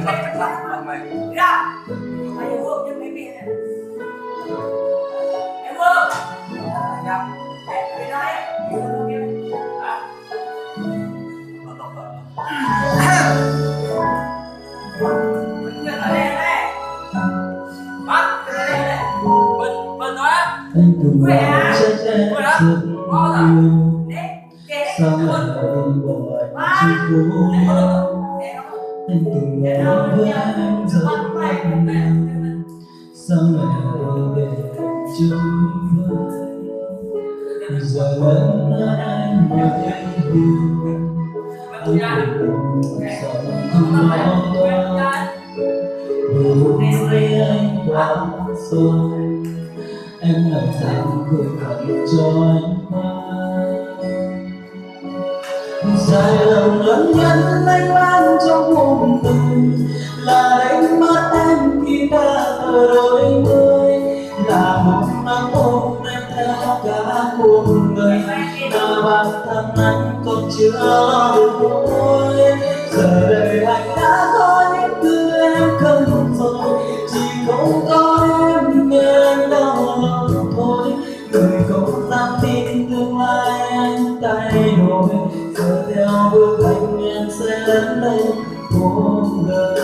Cắt lắm mày. Anh từng nói chắc em rất yêu. Sao lại bỏ anh chi cố. Anh từng nói với em rất nhiều. Sao lại để chung với. Giờ lớn anh nhớ em yêu. Anh cũng sợ không lo toan. Vì anh quá rồi. Em làm sao gửi gắm cho anh qua. Sai lầm lớn nhất anh mang trong cuộc đời là đánh mất em khi ta ở đôi mươi, là một nắng ôm em theo cả cuộc đời, là bản thân anh còn chưa được thôi. Giờ đây anh đã có những thứ em cần rồi, chỉ không có em nên anh đau lòng thôi. Người không dám tin tương lai anh thay đổi, giờ theo bước anh em sẽ lớn lên cuộc đời.